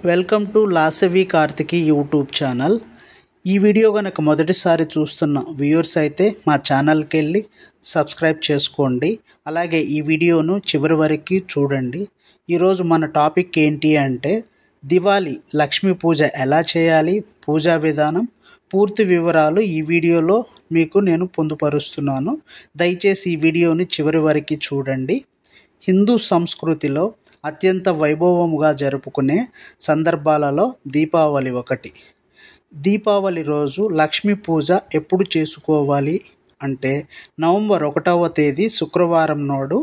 Welcome to లాసవి కార్తికి YouTube channel. ఈ వీడియో కనుక మొదటిసారి చూస్తున్న వ్యూవర్స్ అయితే మా ఛానల్కి వెళ్ళి సబ్స్క్రైబ్ చేసుకోండి. అలాగే ఈ వీడియోను చివరి వరకు చూడండి. ఈరోజు మన టాపిక్ ఏంటి అంటే దివాళీ లక్ష్మీ పూజ ఎలా చేయాలి, పూజా విధానం, పూర్తి వివరాలు ఈ వీడియోలో మీకు నేను పొందుపరుస్తున్నాను. దయచేసి ఈ వీడియోని చివరి వరకు చూడండి. హిందూ సంస్కృతిలో అత్యంత వైభవముగా జరుపుకునే సందర్భాలలో దీపావళి ఒకటి. దీపావళి రోజు లక్ష్మీ పూజ ఎప్పుడు చేసుకోవాలి అంటే నవంబర్ 1వ తేదీ శుక్రవారం నాడు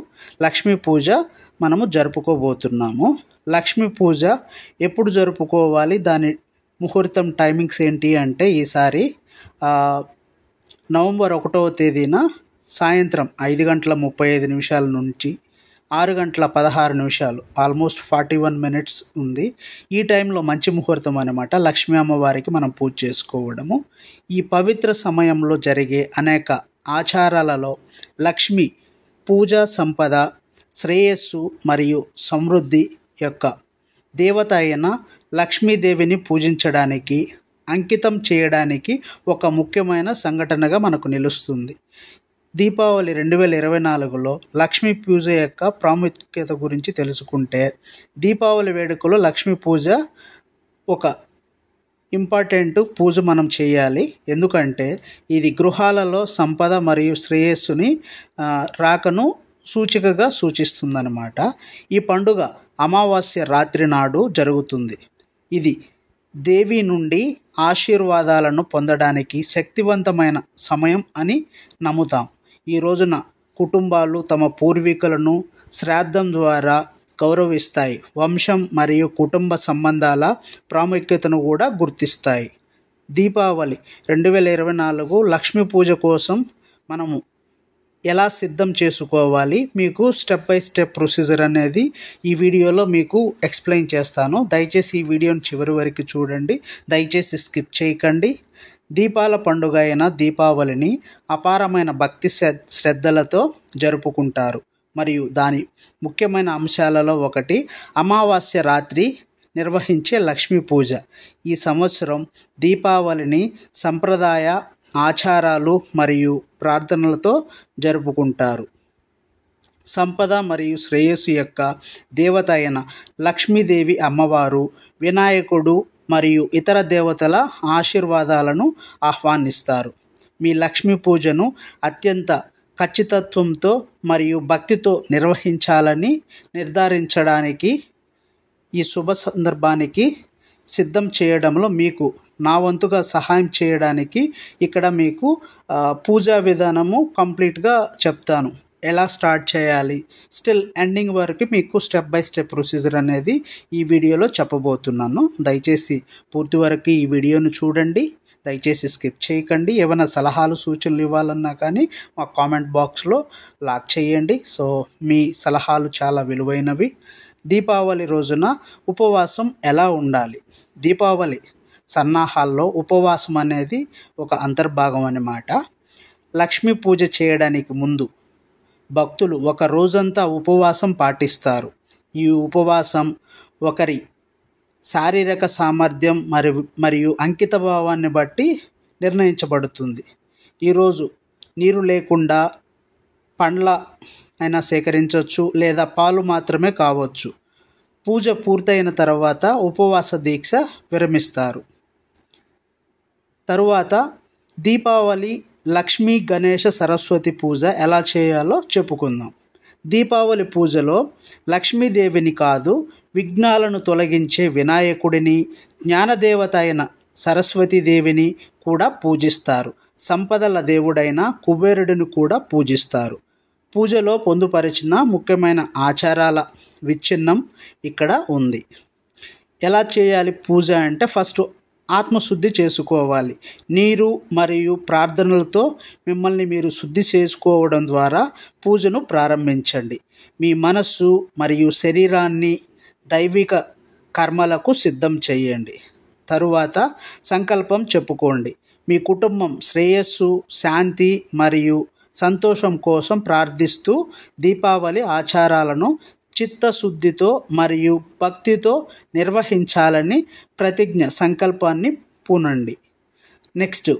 లక్ష్మీ పూజ మనము జరుపుకోబోతున్నాము. లక్ష్మీ పూజ ఎప్పుడు జరుపుకోవాలి, దాని ముహూర్తం టైమింగ్స్ ఏంటి అంటే ఈసారి నవంబర్ 1వ తేదీన సాయంత్రం 5:35 నుంచి 6:16, ఆల్మోస్ట్ 41 మినిట్స్ ఉంది. ఈ టైంలో మంచి ముహూర్తం అనమాట లక్ష్మీ అమ్మవారికి మనం పూజ చేసుకోవడము. ఈ పవిత్ర సమయంలో జరిగే అనేక ఆచారాలలో లక్ష్మి పూజ సంపద, శ్రేయస్సు మరియు సమృద్ధి యొక్క దేవత అయిన లక్ష్మీదేవిని పూజించడానికి, అంకితం చేయడానికి ఒక ముఖ్యమైన సంఘటనగా మనకు నిలుస్తుంది. దీపావళి 2024లో లక్ష్మీ పూజ యొక్క ప్రాముఖ్యత గురించి తెలుసుకుంటే, దీపావళి వేడుకలో లక్ష్మీ పూజ ఒక ఇంపార్టెంట్ పూజ మనం చేయాలి. ఎందుకంటే ఇది గృహాలలో సంపద మరియు శ్రేయస్సుని రాకను సూచికగా సూచిస్తుందన్నమాట. ఈ పండుగ అమావాస్య రాత్రి నాడు జరుగుతుంది. ఇది దేవి నుండి ఆశీర్వాదాలను పొందడానికి శక్తివంతమైన సమయం అని నమ్ముతాం. ఈ రోజున కుటుంబాలు తమ పూర్వీకులను శ్రాద్ధం ద్వారా గౌరవిస్తాయి. వంశం మరియు కుటుంబ సంబంధాల ప్రాముఖ్యతను కూడా గుర్తిస్తాయి. దీపావళి 2024 లక్ష్మీ పూజ కోసం మనము ఎలా సిద్ధం చేసుకోవాలి, మీకు స్టెప్ బై స్టెప్ ప్రొసీజర్ అనేది ఈ వీడియోలో మీకు ఎక్స్ప్లెయిన్ చేస్తాను. దయచేసి ఈ వీడియోని చివరి వరకు చూడండి, దయచేసి స్కిప్ చేయకండి. దీపాల పండుగ అయిన దీపావళిని అపారమైన భక్తి శ్రద్ధలతో జరుపుకుంటారు. మరియు దాని ముఖ్యమైన అంశాలలో ఒకటి అమావాస్య రాత్రి నిర్వహించే లక్ష్మీ పూజ. ఈ సంవత్సరం దీపావళిని సంప్రదాయ ఆచారాలు మరియు ప్రార్థనలతో జరుపుకుంటారు. సంపద మరియు శ్రేయస్సు యొక్క దేవత అయిన లక్ష్మీదేవి అమ్మవారు, వినాయకుడు మరియు ఇతర దేవతల ఆశీర్వాదాలను ఆహ్వానిస్తారు. మీ లక్ష్మీ పూజను అత్యంత ఖచ్చితత్వంతో మరియు భక్తితో నిర్వహించాలని నిర్ధారించడానికి ఈ శుభ సందర్భానికి సిద్ధం చేయడంలో మీకు నా వంతుగా సహాయం చేయడానికి ఇక్కడ మీకు పూజా విధానము కంప్లీట్గా చెప్తాను. ఎలా స్టార్ట్ చేయాలి, స్టిల్ ఎండింగ్ వరకు మీకు స్టెప్ బై స్టెప్ ప్రొసీజర్ అనేది ఈ వీడియోలో చెప్పబోతున్నాను. దయచేసి పూర్తి వరకు ఈ వీడియోను చూడండి, దయచేసి స్కిప్ చేయకండి. ఏమైనా సలహాలు సూచనలు ఇవ్వాలన్నా కానీ మా కామెంట్ బాక్స్లో లాక్ చేయండి. సో మీ సలహాలు చాలా విలువైనవి. దీపావళి రోజున ఉపవాసం ఎలా ఉండాలి? దీపావళి సన్నాహాల్లో ఉపవాసం అనేది ఒక అంతర్భాగం అన్నమాట. లక్ష్మీ పూజ చేయడానికి ముందు భక్తులు ఒక రోజంతా ఉపవాసం పాటిస్తారు. ఈ ఉపవాసం ఒకరి శారీరక సామర్థ్యం మరియు అంకిత భావాన్ని బట్టి నిర్ణయించబడుతుంది. ఈరోజు నీరు లేకుండా పండ్ల అయినా సేకరించవచ్చు, లేదా పాలు మాత్రమే కావచ్చు. పూజ పూర్తయిన తర్వాత ఉపవాస దీక్ష విరమిస్తారు. తరువాత దీపావళి లక్ష్మీ గణేష సరస్వతి పూజ ఎలా చేయాలో చెప్పుకుందాం. దీపావళి పూజలో లక్ష్మీదేవిని కాదు, విఘ్నాలను తొలగించే వినాయకుడిని, జ్ఞానదేవత అయిన సరస్వతీదేవిని కూడా పూజిస్తారు. సంపదల దేవుడైన కుబేరుడిని కూడా పూజిస్తారు. పూజలో పొందుపరిచిన ముఖ్యమైన ఆచారాల విచ్ఛిన్నం ఇక్కడ ఉంది. ఎలా చేయాలి పూజ అంటే ఫస్ట్ ఆత్మశుద్ధి చేసుకోవాలి. నీరు మరియు ప్రార్థనలతో మిమ్మల్ని మీరు శుద్ధి చేసుకోవడం ద్వారా పూజను ప్రారంభించండి. మీ మనస్సు మరియు శరీరాన్ని దైవిక కర్మలకు సిద్ధం చేయండి. తరువాత సంకల్పం చెప్పుకోండి. మీ కుటుంబం శ్రేయస్సు, శాంతి మరియు సంతోషం కోసం ప్రార్థిస్తూ దీపావళి ఆచారాలను చిత్తశుద్ధితో మరియు భక్తితో నిర్వహించాలని సంకల్పాన్ని పూనండి. నెక్స్ట్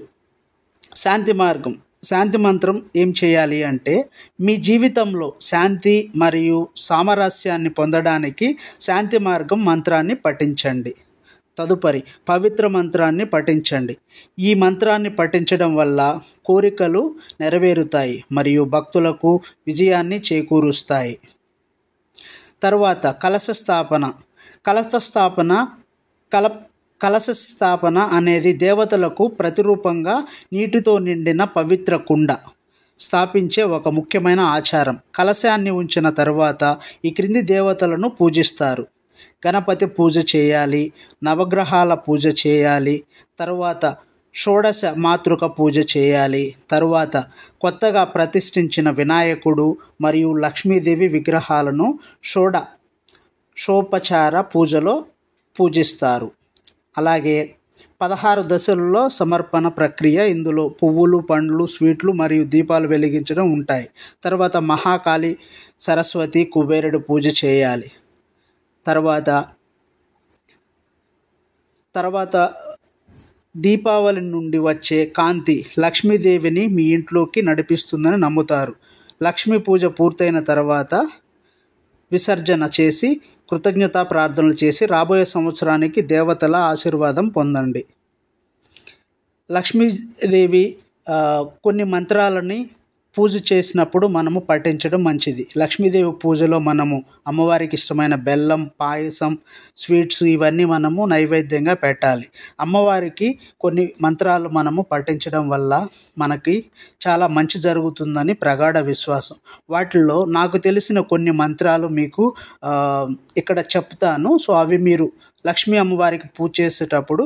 శాంతి మార్గం. శాంతి మంత్రం ఏం చేయాలి అంటే, మీ జీవితంలో శాంతి మరియు సామరస్యాన్ని పొందడానికి శాంతి మార్గం మంత్రాన్ని పఠించండి. తదుపరి పవిత్ర మంత్రాన్ని పఠించండి. ఈ మంత్రాన్ని పఠించడం వల్ల కోరికలు నెరవేరుతాయి మరియు భక్తులకు విజయాన్ని చేకూరుస్తాయి. తర్వాత కలశ స్థాపన అనేది దేవతలకు ప్రతిరూపంగా నీటితో నిండిన పవిత్ర కుండ స్థాపించే ఒక ముఖ్యమైన ఆచారం. కలశాన్ని ఉంచిన తర్వాత ఈ క్రింది దేవతలను పూజిస్తారు. గణపతి పూజ చేయాలి, నవగ్రహాల పూజ చేయాలి, తరువాత షోడశ మాతృక పూజ చేయాలి, తరువాత కొత్తగా ప్రతిష్ఠించిన వినాయకుడు మరియు లక్ష్మీదేవి విగ్రహాలను షోపచార పూజలో పూజిస్తారు. అలాగే 16 దశలలో సమర్పణ ప్రక్రియ. ఇందులో పువ్వులు, పండ్లు, స్వీట్లు మరియు దీపాలు వెలిగించడం ఉంటాయి. తర్వాత మహాకాళి, సరస్వతి, కుబేరుడు పూజ చేయాలి. తర్వాత దీపావళి నుండి వచ్చే కాంతి లక్ష్మీదేవిని మీ ఇంట్లోకి నడిపిస్తుందని నమ్ముతారు. లక్ష్మీ పూజ పూర్తయిన తర్వాత విసర్జన చేసి కృతజ్ఞతా ప్రార్థనలు చేసి రాబోయే సంవత్సరానికి దేవతల ఆశీర్వాదం పొందండి. లక్ష్మీదేవి కొన్ని మంత్రాలని పూజ చేసినప్పుడు మనము పఠించడం మంచిది. లక్ష్మీదేవి పూజలో మనము అమ్మవారికి ఇష్టమైన బెల్లం, పాయసం, స్వీట్స్ ఇవన్నీ మనము నైవేద్యంగా పెట్టాలి. అమ్మవారికి కొన్ని మంత్రాలు మనము పఠించడం వల్ల మనకి చాలా మంచి జరుగుతుందని ప్రగాఢ విశ్వాసం. వాటిల్లో నాకు తెలిసిన కొన్ని మంత్రాలు మీకు ఇక్కడ చెప్తాను. సో అవి మీరు లక్ష్మీ అమ్మవారికి పూజ చేసేటప్పుడు